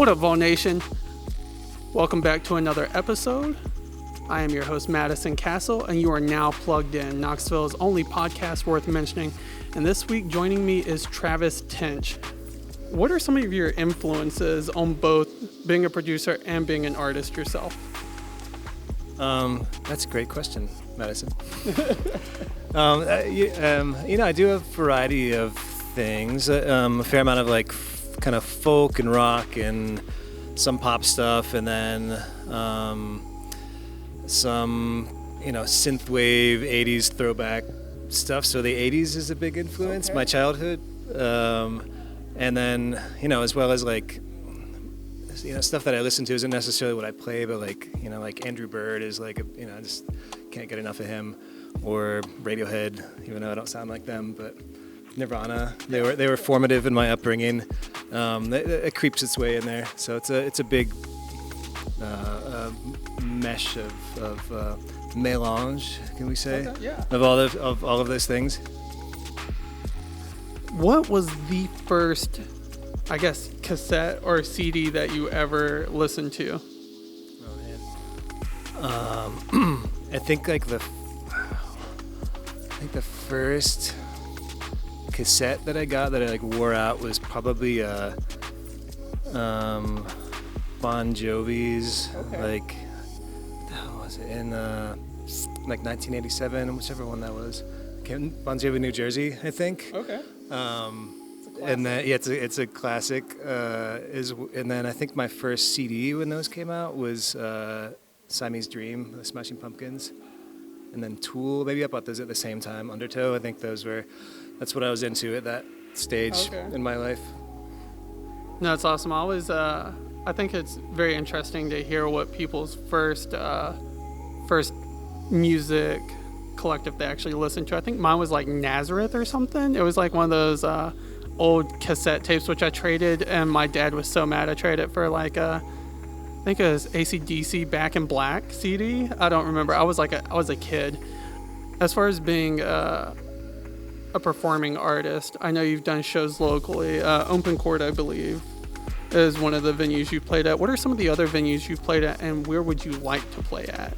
What up, Vol Nation? Welcome back to another episode. I am your host, Madison Castle, and you are now plugged in, Knoxville's only podcast worth mentioning. And this week, joining me is Travis Tench. What are some of your influences on both being a producer and being an artist yourself? That's a great question, Madison. I do a variety of things, a fair amount of kind of folk and rock and some pop stuff, and then some synthwave 80s throwback stuff. So the 80s is a big influence, my childhood, and then as well as stuff that I listen to isn't necessarily what I play, but like Andrew Bird is I just can't get enough of him, or Radiohead, even though I don't sound like them, but Nirvana, they were formative in my upbringing. It creeps its way in there, so it's a big mesh of melange, can we say? Okay, yeah. Of all of those things. What was the first, I guess, cassette or CD that you ever listened to? Oh man, I think the first cassette that I got that I wore out was probably Bon Jovi's, how was it, in 1987, whichever one that was. Bon Jovi, New Jersey, I think. Okay. And then it's a classic. And then I think my first CD when those came out was Siamese Dream, the Smashing Pumpkins, and then Tool. Maybe I bought those at the same time. Undertow. I think that's what I was into at that stage in my life. No, it's awesome. I think it's very interesting to hear what people's first music collective they actually listened to. I think mine was Nazareth or something. It was one of those old cassette tapes which I traded, and my dad was so mad I traded it for I think it was AC/DC Back in Black CD. I don't remember. I was a kid. As far as being a performing artist, I know you've done shows locally. Open Court, I believe, is one of the venues you've played at. What are some of the other venues you've played at, and where would you like to play at?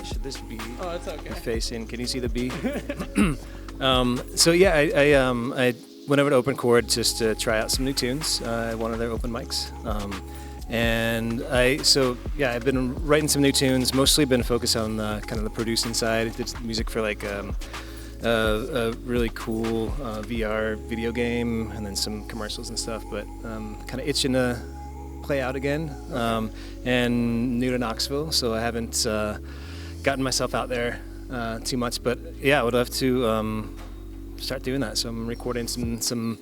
Should this be it's okay. Facing? Can you see the B? I went over to Open Chord just to try out some new tunes at one of their open mics. I've been writing some new tunes, mostly been focused on kind of the producing side. Did music for a really cool VR video game, and then some commercials and stuff, but kind of itching to play out again, and new to Knoxville, so I haven't gotten myself out there too much, but I would love to start doing that. So I'm recording some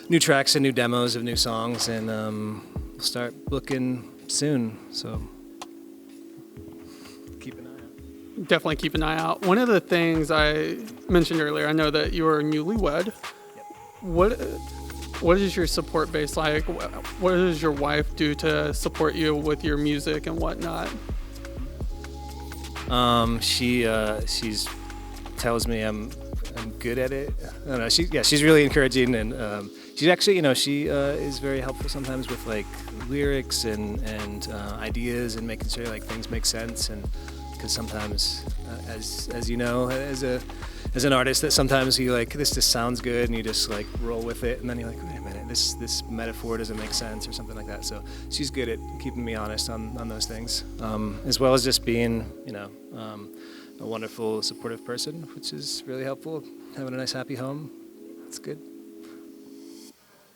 new tracks and new demos of new songs, and we'll start looking soon, so keep an eye out. Definitely keep an eye out. One of the things I mentioned earlier, I know that you are newlywed. Yep. What is your support base like? What does your wife do to support you with your music and whatnot? She tells me I'm good at it. I don't know. She's really encouraging, and she's actually she is very helpful sometimes with lyrics and ideas, and making sure things make sense. And because sometimes, as you know, as an artist, that sometimes you this just sounds good, and you just roll with it, and then you're wait a minute, this metaphor doesn't make sense, or something like that. So she's good at keeping me honest on those things, as well as just being a wonderful, supportive person, which is really helpful. Having a nice, happy home, it's good.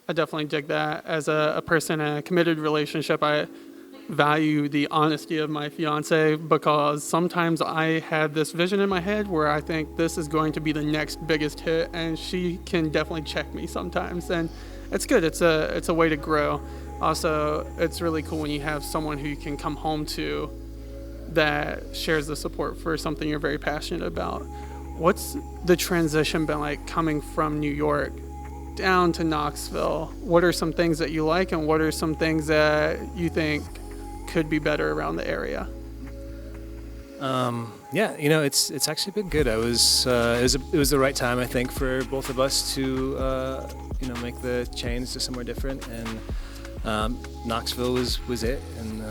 I definitely dig that. As a person in a committed relationship, I value the honesty of my fiance, because sometimes I have this vision in my head where I think this is going to be the next biggest hit, and she can definitely check me sometimes, and it's good. It's a way to grow. Also, it's really cool when you have someone who you can come home to that shares the support for something you're very passionate about. What's the transition been like coming from New York down to Knoxville? What are some things that you like, and what are some things that you think could be better around the area? Yeah, it's actually been good. It was the right time, I think, for both of us to make the change to somewhere different, and Knoxville was it. And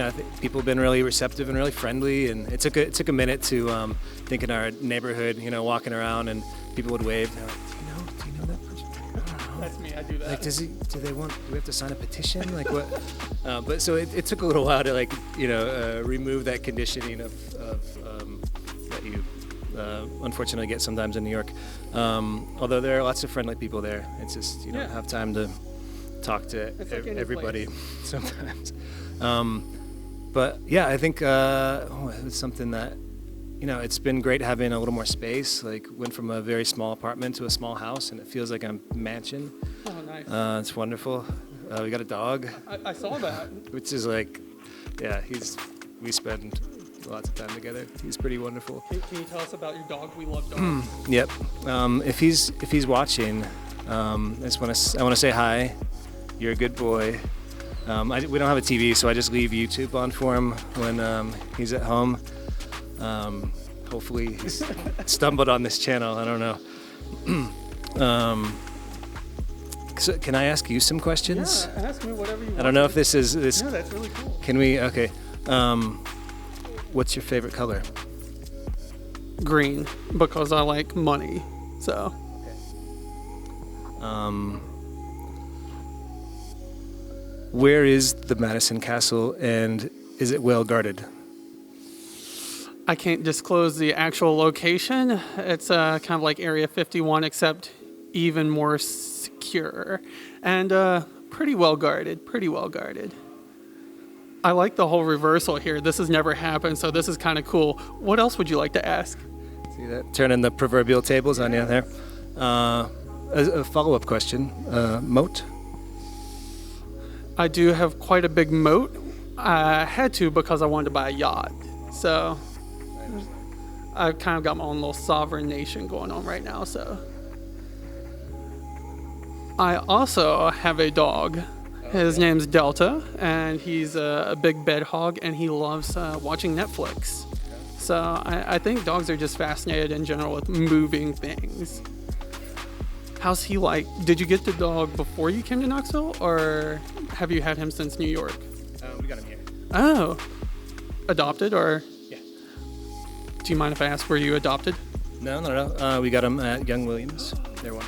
I think people have been really receptive and really friendly, and it took a minute to think in our neighborhood, walking around and people would wave. They're like, do you know that person? I don't know. That's me. I do that. Like, do we have to sign a petition? Like what? But so it took a little while to remove that conditioning of that you unfortunately get sometimes in New York. Although there are lots of friendly people there. It's just you don't have time to talk to everybody sometimes. But yeah, I think it's something that it's been great having a little more space. Like went from a very small apartment to a small house, and it feels like a mansion. Oh, nice. It's wonderful. We got a dog. I saw that. Which is like, yeah, we spend lots of time together. He's pretty wonderful. Can you tell us about your dog? We love dogs. Yep. If he's watching, I want to say hi. You're a good boy. We don't have a TV, so I just leave YouTube on for him when he's at home. Hopefully he's stumbled on this channel. I don't know. So can I ask you some questions? Yeah, ask me whatever you want. I don't know if this is this. No, that's really cool. Can we? Okay. What's your favorite color? Green, because I like money. So. Where is the Madison Castle, and is it well guarded? I can't disclose the actual location. It's kind of like Area 51, except even more secure and pretty well guarded. I like the whole reversal here. This has never happened, so this is kind of cool. What else would you like to ask? See that? Turning the proverbial tables on you there. A follow-up question. Moat? I do have quite a big moat. I had to because I wanted to buy a yacht. So I've kind of got my own little sovereign nation going on right now. So I also have a dog. His name's Delta, and he's a big bed hog, and he loves watching Netflix. So I think dogs are just fascinated in general with moving things. How's he like? Did you get the dog before you came to Knoxville, or have you had him since New York? We got him here. Oh, adopted or? Yeah. Do you mind if I ask where you adopted? No. We got him at Young Williams. They're one.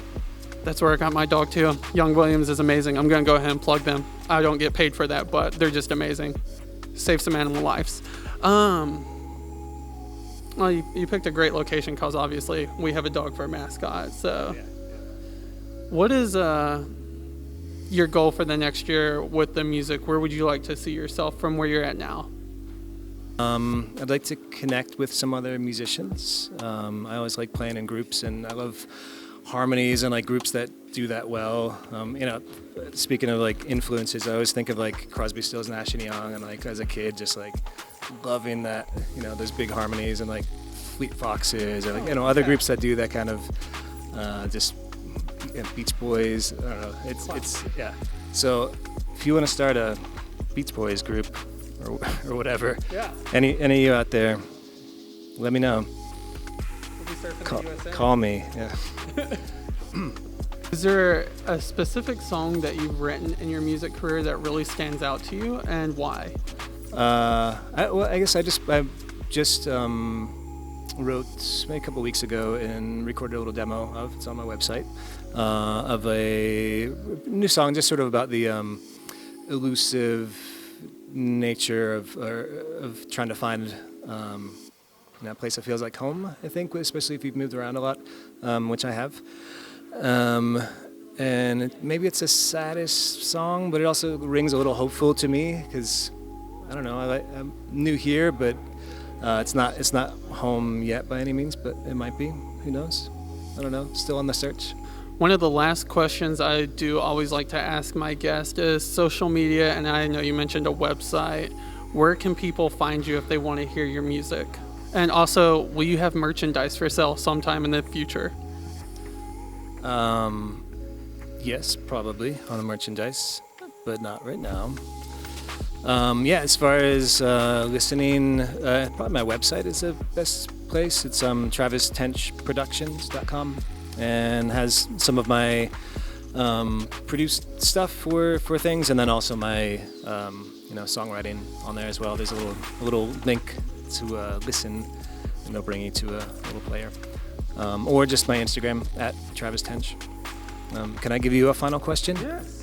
That's where I got my dog too. Young Williams is amazing. I'm gonna go ahead and plug them. I don't get paid for that, but they're just amazing. Save some animal lives. Well, you picked a great location because obviously we have a dog for a mascot. So, what is your goal for the next year with the music? Where would you like to see yourself from where you're at now? I'd like to connect with some other musicians. I always like playing in groups, and I love harmonies and like groups that do that well. Speaking of like influences, I always think of like Crosby, Stills, Nash and Young, and like as a kid, just like loving that, those big harmonies, and like Fleet Foxes, or like other groups that do that kind of Beach Boys. I don't know. It's yeah. So if you want to start a Beach Boys group or whatever, any of you out there, let me know. Call me. Yeah. Is there a specific song that you've written in your music career that really stands out to you, and why? I guess I just wrote maybe a couple weeks ago and recorded a little demo of, it's on my website, of a new song, just sort of about the elusive nature of trying to find a place that feels like home, I think, especially if you've moved around a lot, which I have. And maybe it's a saddest song, but it also rings a little hopeful to me, because I don't know, I'm new here, but it's not home yet by any means, but it might be. Who knows? I don't know. Still on the search. One of the last questions I do always like to ask my guest is social media, and I know you mentioned a website. Where can people find you if they want to hear your music? And also, will you have merchandise for sale sometime in the future? Yes, probably on the merchandise, but not right now. As far as listening, probably my website is the best place. It's travistenchproductions.com, and has some of my produced stuff for things, and then also my songwriting on there as well. There's a little link to listen, and they'll bring you to a little player, or just my Instagram at Travis Tench. Can I give you a final question? Yes.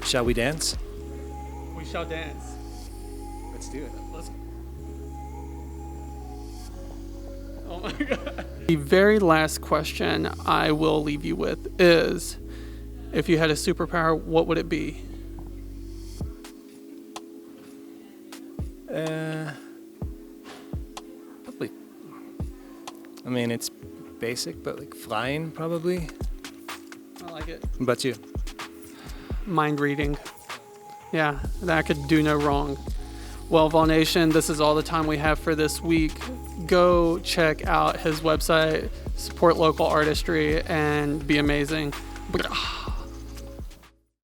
Shall we dance? We shall dance. Let's do it. Oh my God. The very last question I will leave you with is, if you had a superpower, what would it be? Probably. I mean, it's basic, but like flying, probably. I like it. What about you? Mind reading. Yeah, that could do no wrong. Well, Vol Nation, this is all the time we have for this week. Go check out his website, support local artistry, and be amazing.